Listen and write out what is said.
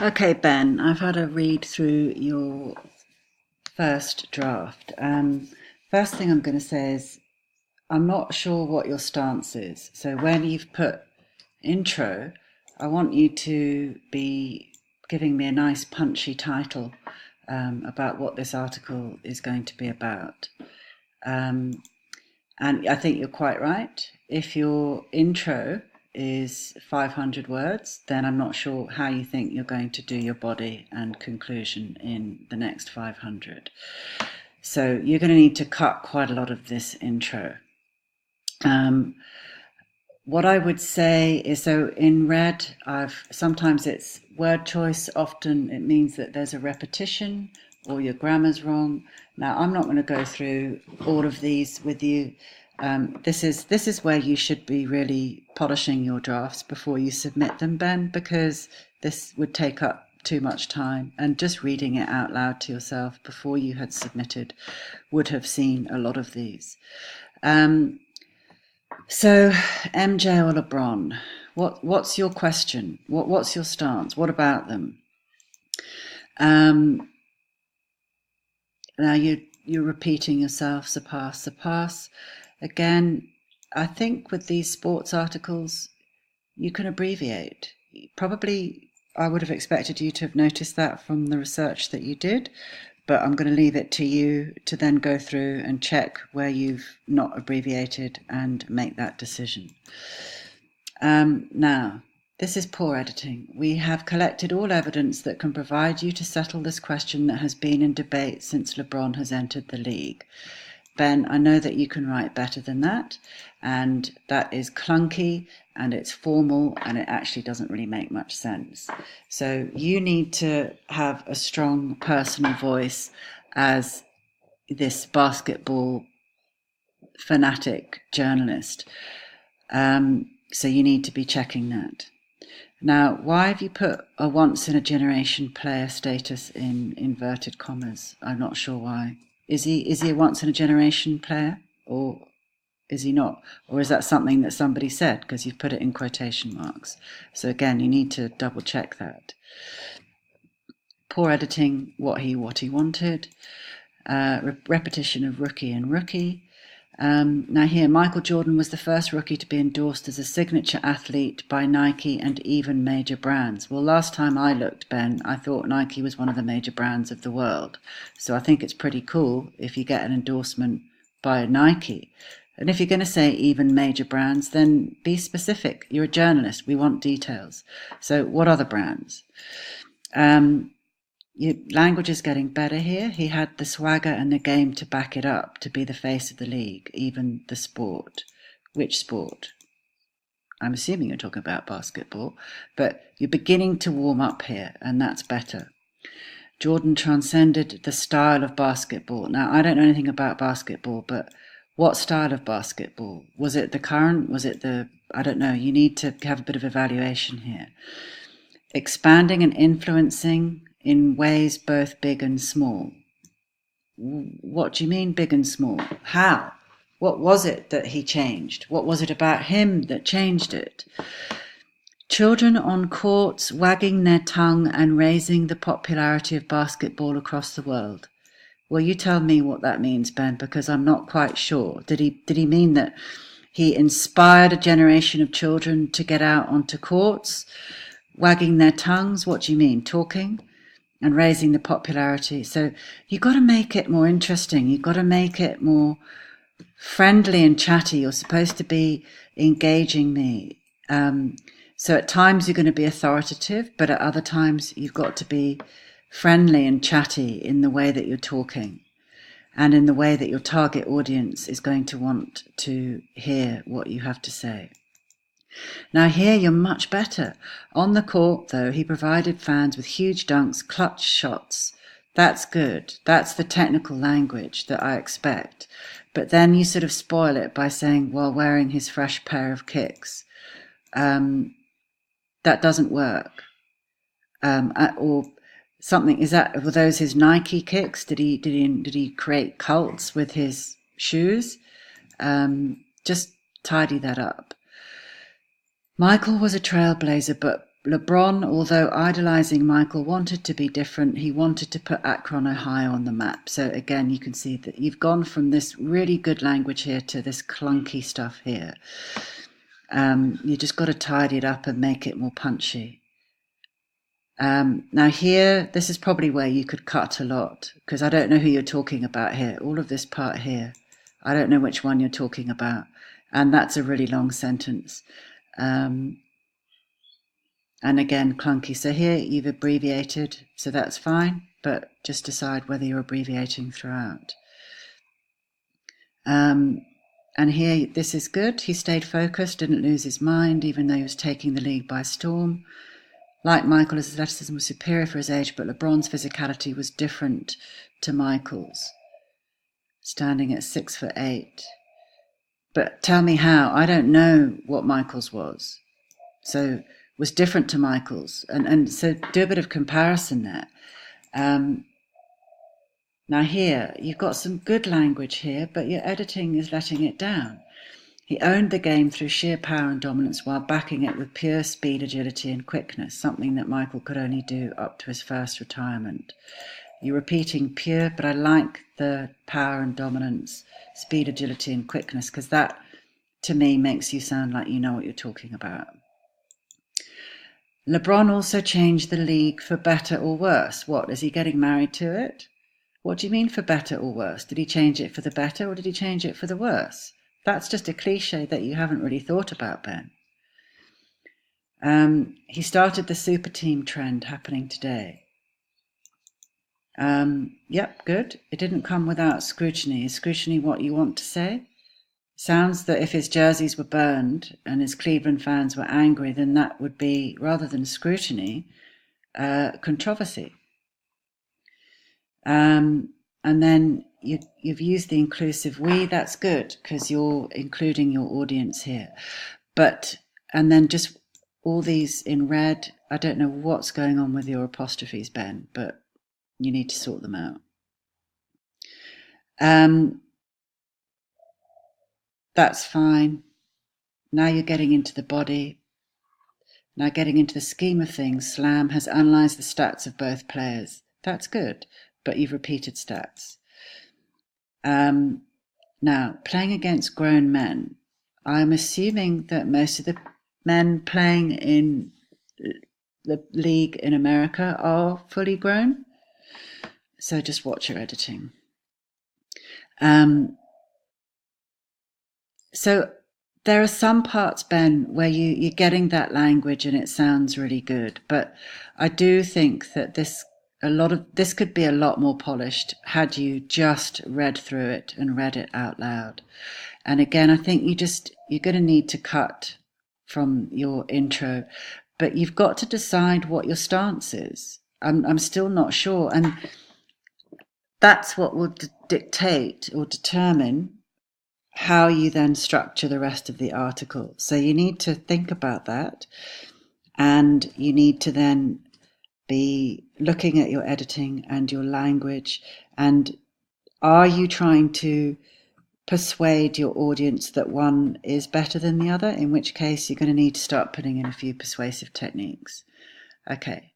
Okay, Ben, I've had a read through your first draft. First thing I'm going to say is I'm not sure what your stance is. So when you've put intro, I want you to be giving me a nice punchy title about what this article is going to be about. And I think you're quite right. If your intro is 500 words, then I'm not sure how you think you're going to do your body and conclusion in the next 500. So you're going to need to cut quite a lot of this intro. What I would say is, so in red, sometimes it's word choice, often it means that there's a repetition or your grammar's wrong. Now, I'm not going to go through all of these with you. This is where you should be really polishing your drafts before you submit them, Ben, because this would take up too much time, and just reading it out loud to yourself before you had submitted would have seen a lot of these. So, MJ or LeBron, what's your question? What's your stance? What about them? Now you're repeating yourself, surpass. Again, I think with these sports articles, you can abbreviate. Probably, I would have expected you to have noticed that from the research that you did, but I'm going to leave it to you to then go through and check where you've not abbreviated and make that decision. Now, this is poor editing. We have collected all evidence that can provide you to settle this question that has been in debate since LeBron has entered the league. Ben, I know that you can write better than that, and that is clunky and it's formal and it actually doesn't really make much sense. So you need to have a strong personal voice as this basketball fanatic journalist. So you need to be checking that. Now, why have you put a once-in-a-generation player status in inverted commas? I'm not sure why. Is he a once-in-a-generation player, or is he not? Or is that something that somebody said because you've put it in quotation marks? So again, you need to double-check that. Poor editing, what he wanted. Repetition of rookie and rookie. Now here, Michael Jordan was the first rookie to be endorsed as a signature athlete by Nike and even major brands. Well, last time I looked, Ben, I thought Nike was one of the major brands of the world. So I think it's pretty cool if you get an endorsement by Nike. And if you're going to say even major brands, then be specific. You're a journalist. We want details. So what other brands? Your language is getting better here. He had the swagger and the game to back it up, to be the face of the league, even the sport. Which sport? I'm assuming you're talking about basketball, but you're beginning to warm up here, and that's better. Jordan transcended the style of basketball. Now, I don't know anything about basketball, but what style of basketball? Was it the current? Was it I don't know. You need to have a bit of evaluation here. Expanding and influencing in ways both big and small. What do you mean big and small? How? What was it that he changed? What was it about him that changed it? Children on courts wagging their tongue and raising the popularity of basketball across the world. Well, you tell me what that means, Ben, because I'm not quite sure. Did he mean that he inspired a generation of children to get out onto courts, wagging their tongues? What do you mean? Talking? And raising the popularity. So you've got to make it more interesting. You've got to make it more friendly and chatty. You're supposed to be engaging me. So at times you're going to be authoritative, but at other times you've got to be friendly and chatty in the way that you're talking and in the way that your target audience is going to want to hear what you have to say. Now here you're much better. On the court, though, he provided fans with huge dunks, clutch shots. That's good. That's the technical language that I expect. But then you sort of spoil it by saying, while wearing his fresh pair of kicks. That doesn't work. Or something, were those his Nike kicks? Did he create cults with his shoes? Just tidy that up. Michael was a trailblazer, but LeBron, although idolising Michael, wanted to be different. He wanted to put Akron, Ohio on the map. So again, you can see that you've gone from this really good language here to this clunky stuff here. You just got to tidy it up and make it more punchy. Now here, this is probably where you could cut a lot, because I don't know who you're talking about here. All of this part here, I don't know which one you're talking about. And that's a really long sentence. And again, clunky. So here you've abbreviated, so that's fine, but just decide whether you're abbreviating throughout. And here, this is good. He stayed focused, didn't lose his mind, even though he was taking the league by storm. Like Michael, his athleticism was superior for his age, but LeBron's physicality was different to Michael's, standing at 6'8". But tell me how. I don't know what Michael's was. So was different to Michael's. And so do a bit of comparison there. Now here, you've got some good language here, but your editing is letting it down. He owned the game through sheer power and dominance while backing it with pure speed, agility and quickness, something that Michael could only do up to his first retirement. You're repeating pure, but I like the power and dominance, speed, agility and quickness, because that, to me, makes you sound like you know what you're talking about. LeBron also changed the league for better or worse. What, is he getting married to it? What do you mean for better or worse? Did he change it for the better or did he change it for the worse? That's just a cliche that you haven't really thought about, Ben. He started the super team trend happening today. Yep, good. It didn't come without scrutiny. Is scrutiny what you want to say? Sounds that if his jerseys were burned and his Cleveland fans were angry, then that would be, rather than scrutiny, controversy. And then you've used the inclusive we. That's good because you're including your audience here. And then just all these in red. I don't know what's going on with your apostrophes, Ben, but you need to sort them out. That's fine. Now you're getting into the body. Now getting into the scheme of things, Slam has analysed the stats of both players. That's good, but you've repeated stats. Now, playing against grown men, I'm assuming that most of the men playing in the league in America are fully grown. So just watch your editing. So there are some parts, Ben, where you're getting that language and it sounds really good. But I do think that this could be a lot more polished had you just read through it and read it out loud. And again, I think you're going to need to cut from your intro, but you've got to decide what your stance is. I'm still not sure. And that's what will dictate or determine how you then structure the rest of the article. So you need to think about that, and you need to then be looking at your editing and your language, and are you trying to persuade your audience that one is better than the other, in which case you're going to need to start putting in a few persuasive techniques. Okay.